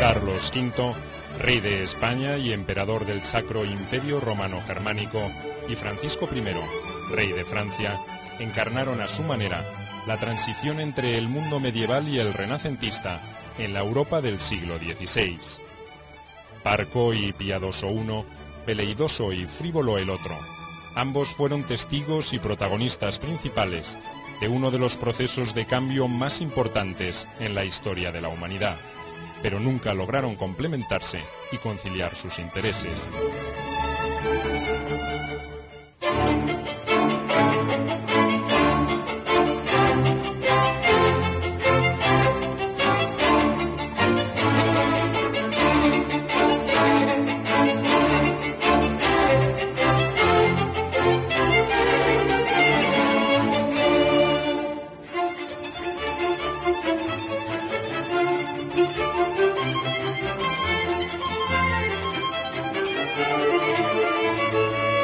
Carlos V, rey de España y emperador del Sacro Imperio Romano Germánico, y Francisco I, rey de Francia, encarnaron a su manera la transición entre el mundo medieval y el renacentista en la Europa del siglo XVI. Parco y piadoso uno, veleidoso y frívolo el otro. Ambos fueron testigos y protagonistas principales de uno de los procesos de cambio más importantes en la historia de la humanidad, pero nunca lograron complementarse y conciliar sus intereses.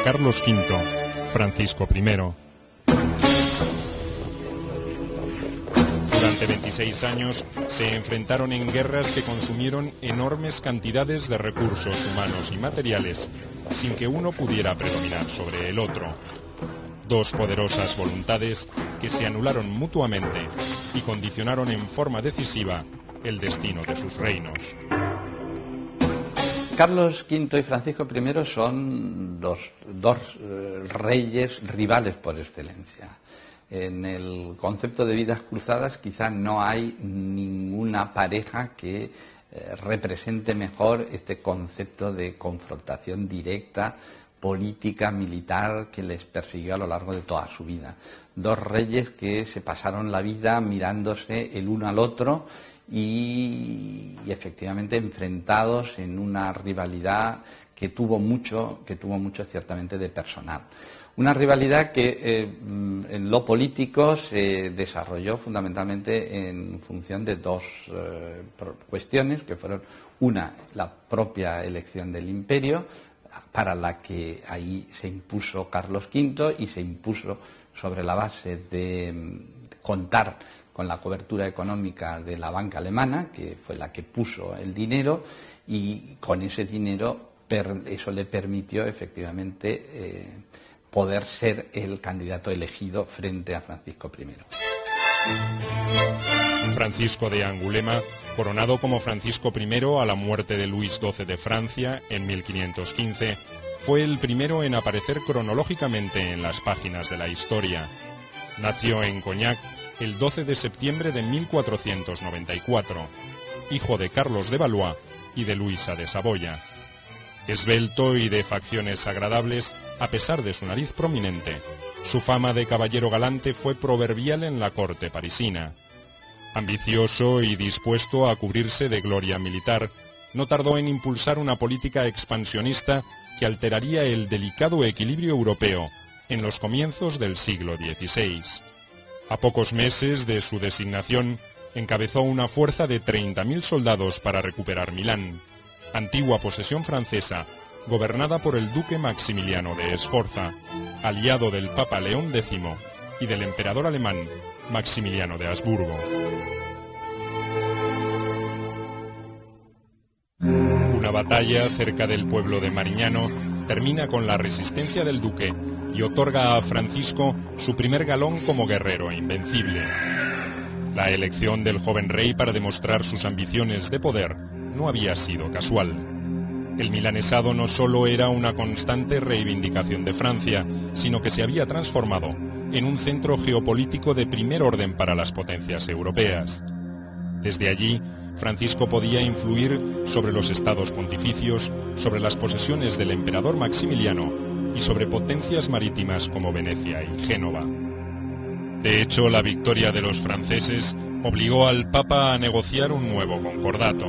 Carlos V, Francisco I. Durante 26 años se enfrentaron en guerras que consumieron enormes cantidades de recursos humanos y materiales, sin que uno pudiera predominar sobre el otro. Dos poderosas voluntades que se anularon mutuamente y condicionaron en forma decisiva el destino de sus reinos. Carlos V y Francisco I son los dos reyes rivales por excelencia. En el concepto de vidas cruzadas quizá no hay ninguna pareja que represente mejor este concepto de confrontación directa, política, militar, que les persiguió a lo largo de toda su vida. Dos reyes que se pasaron la vida mirándose el uno al otro y efectivamente enfrentados en una rivalidad que tuvo mucho ciertamente de personal. Una rivalidad que en lo político se desarrolló fundamentalmente en función de dos cuestiones, que fueron una, la propia elección del imperio, para la que ahí se impuso Carlos V y se impuso sobre la base de contar con la cobertura económica de la banca alemana, que fue la que puso el dinero, y con ese dinero eso le permitió efectivamente poder ser el candidato elegido frente a Francisco I. Francisco de Angulema, coronado como Francisco I a la muerte de Luis XII de Francia en 1515, fue el primero en aparecer cronológicamente en las páginas de la historia. Nació en Cognac el 12 de septiembre de 1494, hijo de Carlos de Valois y de Luisa de Saboya. Esbelto y de facciones agradables, a pesar de su nariz prominente, su fama de caballero galante fue proverbial en la corte parisina. Ambicioso y dispuesto a cubrirse de gloria militar, no tardó en impulsar una política expansionista que alteraría el delicado equilibrio europeo en los comienzos del siglo XVI. A pocos meses de su designación, encabezó una fuerza de 30.000 soldados para recuperar Milán, antigua posesión francesa, gobernada por el duque Maximiliano de Sforza, aliado del Papa León X y del emperador alemán Maximiliano de Habsburgo. Una batalla cerca del pueblo de Marignano termina con la resistencia del duque y otorga a Francisco su primer galón como guerrero invencible. La elección del joven rey para demostrar sus ambiciones de poder no había sido casual. El milanesado no solo era una constante reivindicación de Francia, sino que se había transformado en un centro geopolítico de primer orden para las potencias europeas. Desde allí, Francisco podía influir sobre los estados pontificios, sobre las posesiones del emperador Maximiliano y sobre potencias marítimas como Venecia y Génova. De hecho, la victoria de los franceses obligó al Papa a negociar un nuevo concordato.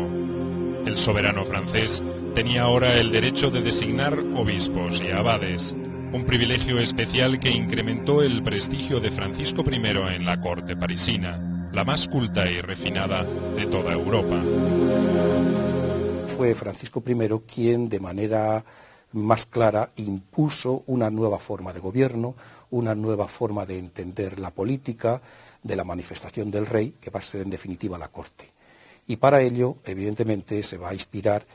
El soberano francés tenía ahora el derecho de designar obispos y abades, un privilegio especial que incrementó el prestigio de Francisco I en la corte parisina, la más culta y refinada de toda Europa. Fue Francisco I quien de manera más clara impuso una nueva forma de gobierno, una nueva forma de entender la política, de la manifestación del rey, que va a ser en definitiva la corte. Y para ello, evidentemente, se va a inspirar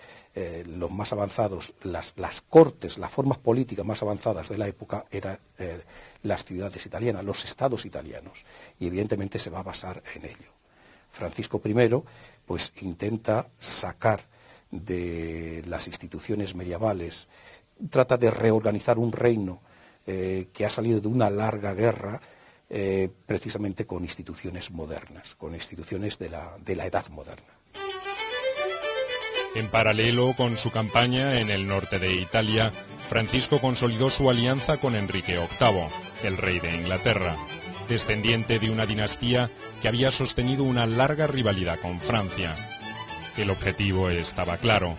los más avanzados, las cortes, las formas políticas más avanzadas de la época eran las ciudades italianas, los estados italianos, y evidentemente se va a basar en ello. Francisco I pues intenta sacar de las instituciones medievales, trata de reorganizar un reino que ha salido de una larga guerra, precisamente con instituciones modernas, con instituciones de la edad moderna. En paralelo con su campaña en el norte de Italia, Francisco consolidó su alianza con Enrique VIII, el rey de Inglaterra, descendiente de una dinastía que había sostenido una larga rivalidad con Francia. El objetivo estaba claro.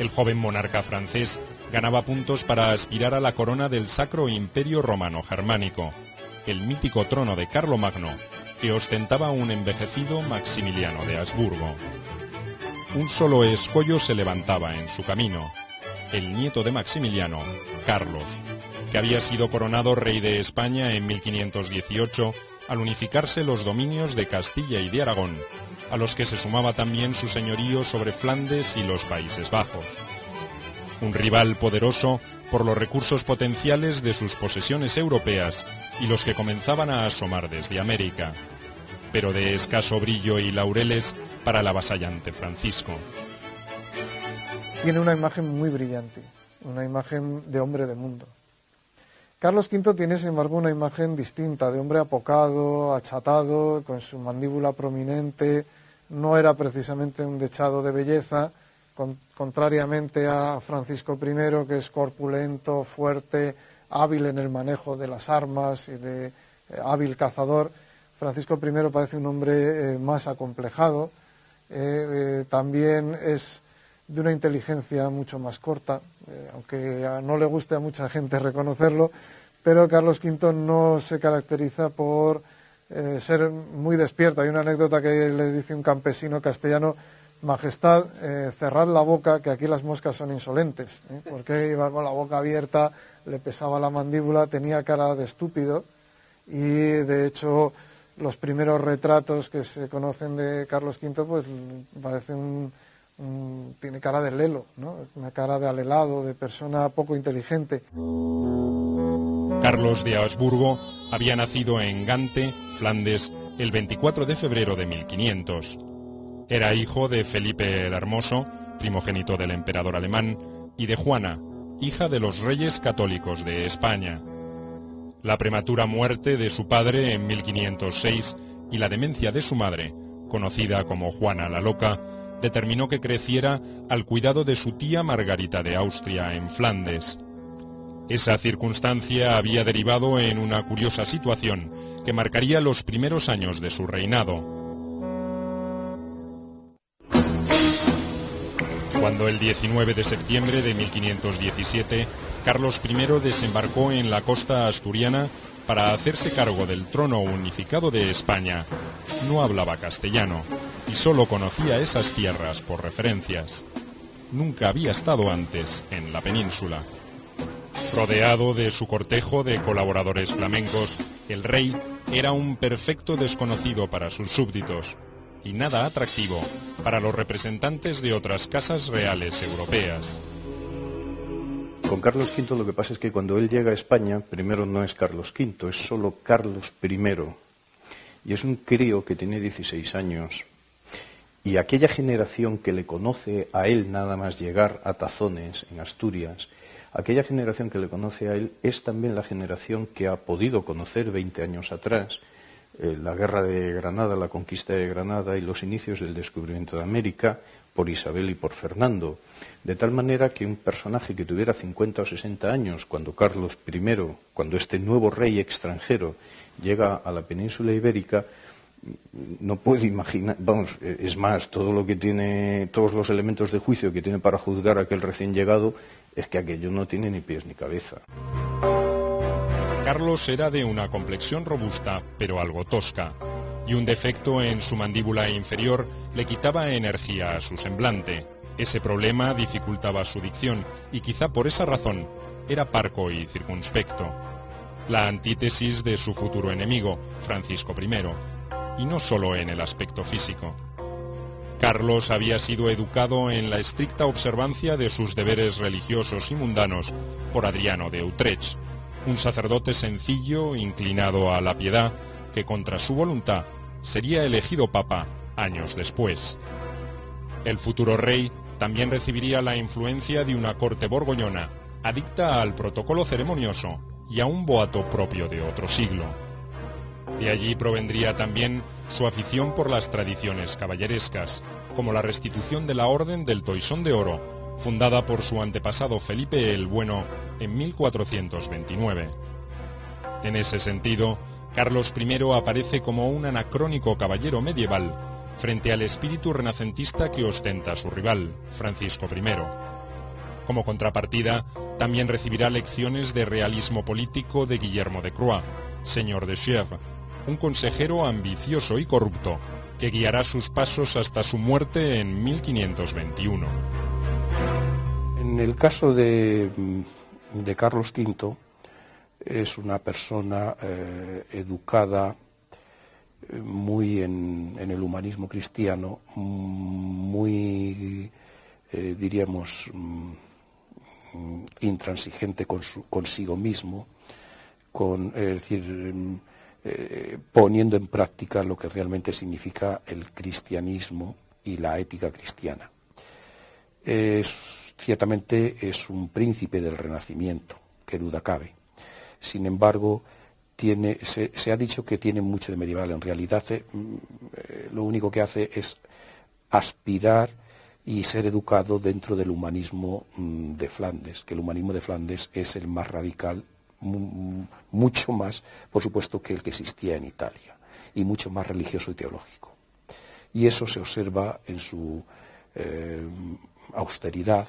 El joven monarca francés ganaba puntos para aspirar a la corona del Sacro Imperio Romano Germánico, el mítico trono de Carlomagno, que ostentaba un envejecido Maximiliano de Habsburgo. Un solo escollo se levantaba en su camino, el nieto de Maximiliano, Carlos, que había sido coronado rey de España en 1518 al unificarse los dominios de Castilla y de Aragón, a los que se sumaba también su señorío sobre Flandes y los Países Bajos. Un rival poderoso por los recursos potenciales de sus posesiones europeas y los que comenzaban a asomar desde América, pero de escaso brillo y laureles para el avasallante Francisco. Tiene una imagen muy brillante, una imagen de hombre de mundo. Carlos V tiene, sin embargo, una imagen distinta, de hombre apocado, achatado, con su mandíbula prominente. No era precisamente un dechado de belleza, contrariamente a Francisco I, que es corpulento, fuerte, hábil en el manejo de las armas y hábil cazador. Francisco I parece un hombre más acomplejado, también es de una inteligencia mucho más corta, aunque no le guste a mucha gente reconocerlo, pero Carlos V no se caracteriza por ser muy despierto. Hay una anécdota que le dice un campesino castellano: Majestad, cerrad la boca, que aquí las moscas son insolentes, porque iba con la boca abierta, le pesaba la mandíbula, tenía cara de estúpido, y de hecho los primeros retratos que se conocen de Carlos V pues parece tiene cara de lelo, ¿no? Una cara de alelado, de persona poco inteligente. Carlos de Habsburgo había nacido en Gante, Flandes, el 24 de febrero de 1500. Era hijo de Felipe el Hermoso, primogénito del emperador alemán, y de Juana, hija de los reyes católicos de España. La prematura muerte de su padre en 1506 y la demencia de su madre, conocida como Juana la Loca, determinó que creciera al cuidado de su tía Margarita de Austria en Flandes. Esa circunstancia había derivado en una curiosa situación que marcaría los primeros años de su reinado. Cuando el 19 de septiembre de 1517, Carlos I desembarcó en la costa asturiana para hacerse cargo del trono unificado de España, no hablaba castellano y solo conocía esas tierras por referencias. Nunca había estado antes en la península. Rodeado de su cortejo de colaboradores flamencos, el rey era un perfecto desconocido para sus súbditos y nada atractivo para los representantes de otras casas reales europeas. Con Carlos V lo que pasa es que cuando él llega a España, primero no es Carlos V, es solo Carlos I. Y es un crío que tiene 16 años. Y aquella generación que le conoce a él nada más llegar a Tazones, en Asturias, aquella generación que le conoce a él es también la generación que ha podido conocer 20 años atrás la guerra de Granada, la conquista de Granada y los inicios del descubrimiento de América por Isabel y por Fernando. De tal manera que un personaje que tuviera 50 o 60 años, cuando Carlos I, cuando este nuevo rey extranjero llega a la península ibérica, no puede imaginar, vamos, es más, todo lo que tiene, todos los elementos de juicio que tiene para juzgar a aquel recién llegado, es que aquello no tiene ni pies ni cabeza. Carlos era de una complexión robusta, pero algo tosca, y un defecto en su mandíbula inferior le quitaba energía a su semblante. Ese problema dificultaba su dicción, y quizá por esa razón era parco y circunspecto. La antítesis de su futuro enemigo, Francisco I, y no solo en el aspecto físico. Carlos había sido educado en la estricta observancia de sus deberes religiosos y mundanos por Adriano de Utrecht, un sacerdote sencillo, inclinado a la piedad, que contra su voluntad sería elegido papa años después. El futuro rey también recibiría la influencia de una corte borgoñona, adicta al protocolo ceremonioso y a un boato propio de otro siglo. De allí provendría también su afición por las tradiciones caballerescas, como la restitución de la Orden del Toisón de Oro, fundada por su antepasado Felipe el Bueno en 1429. En ese sentido, Carlos I aparece como un anacrónico caballero medieval frente al espíritu renacentista que ostenta su rival, Francisco I. Como contrapartida, también recibirá lecciones de realismo político de Guillermo de Croix, señor de Chèvres, un consejero ambicioso y corrupto que guiará sus pasos hasta su muerte en 1521. En el caso de Carlos V, es una persona educada muy en el humanismo cristiano, muy, diríamos, intransigente consigo mismo, es decir, poniendo en práctica lo que realmente significa el cristianismo y la ética cristiana. Ciertamente es un príncipe del Renacimiento, qué duda cabe. Sin embargo, se ha dicho que tiene mucho de medieval. En realidad, lo único que hace es aspirar y ser educado dentro del humanismo de Flandes, que el humanismo de Flandes es el más radical, mucho más, por supuesto, que el que existía en Italia, y mucho más religioso y teológico. Y eso se observa en su austeridad,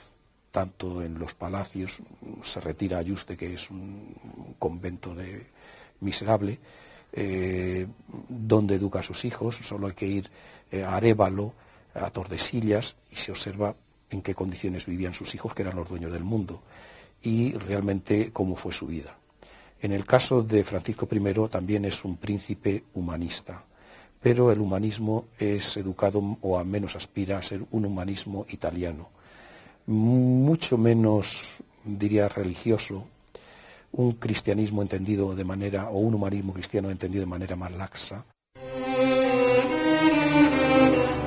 tanto en los palacios. Se retira a Yuste, que es un convento miserable, donde educa a sus hijos. Solo hay que ir a Arévalo, a Tordesillas, y se observa en qué condiciones vivían sus hijos, que eran los dueños del mundo, y realmente cómo fue su vida. En el caso de Francisco I también es un príncipe humanista, pero el humanismo es educado, o al menos aspira a ser un humanismo italiano, mucho menos, diría, religioso, un cristianismo entendido de manera, o un humanismo cristiano entendido de manera más laxa.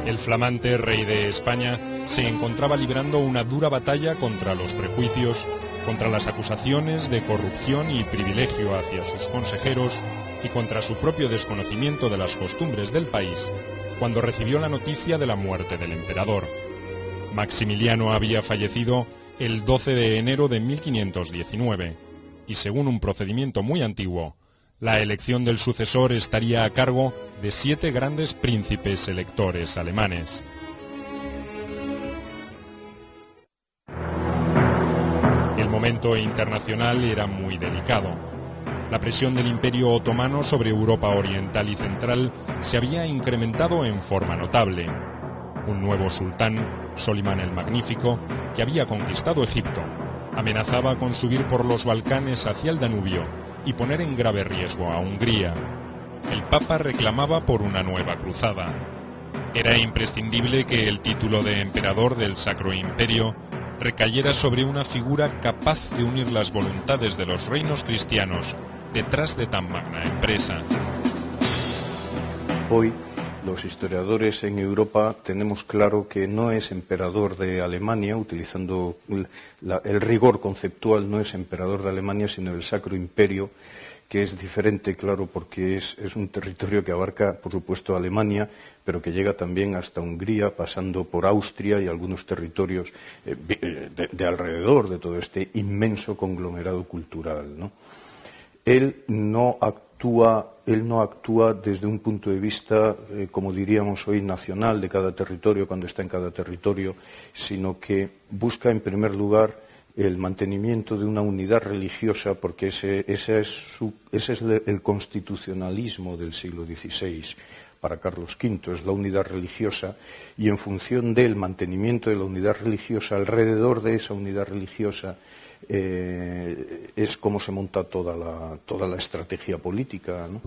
El flamante rey de España se encontraba librando una dura batalla contra los prejuicios, contra las acusaciones de corrupción y privilegio hacia sus consejeros y contra su propio desconocimiento de las costumbres del país, cuando recibió la noticia de la muerte del emperador. Maximiliano había fallecido el 12 de enero de 1519, y según un procedimiento muy antiguo, la elección del sucesor estaría a cargo de 7 grandes príncipes electores alemanes. El momento internacional era muy delicado. La presión del Imperio Otomano sobre Europa Oriental y Central se había incrementado en forma notable. Un nuevo sultán, Solimán el Magnífico, que había conquistado Egipto, amenazaba con subir por los Balcanes hacia el Danubio y poner en grave riesgo a Hungría. El Papa reclamaba por una nueva cruzada. Era imprescindible que el título de emperador del Sacro Imperio recayera sobre una figura capaz de unir las voluntades de los reinos cristianos detrás de tan magna empresa. Hoy, los historiadores en Europa tenemos claro que no es emperador de Alemania, utilizando el rigor conceptual, no es emperador de Alemania, sino del Sacro Imperio, que es diferente, claro, porque es un territorio que abarca, por supuesto, Alemania, pero que llega también hasta Hungría, pasando por Austria y algunos territorios de alrededor de todo este inmenso conglomerado cultural, ¿no? Él no actúa desde un punto de vista, como diríamos hoy, nacional de cada territorio, cuando está en cada territorio, sino que busca, en primer lugar, el mantenimiento de una unidad religiosa, porque ese es el constitucionalismo del siglo XVI para Carlos V, es la unidad religiosa, y en función del mantenimiento de la unidad religiosa, alrededor de esa unidad religiosa, es como se monta toda la estrategia política, ¿no?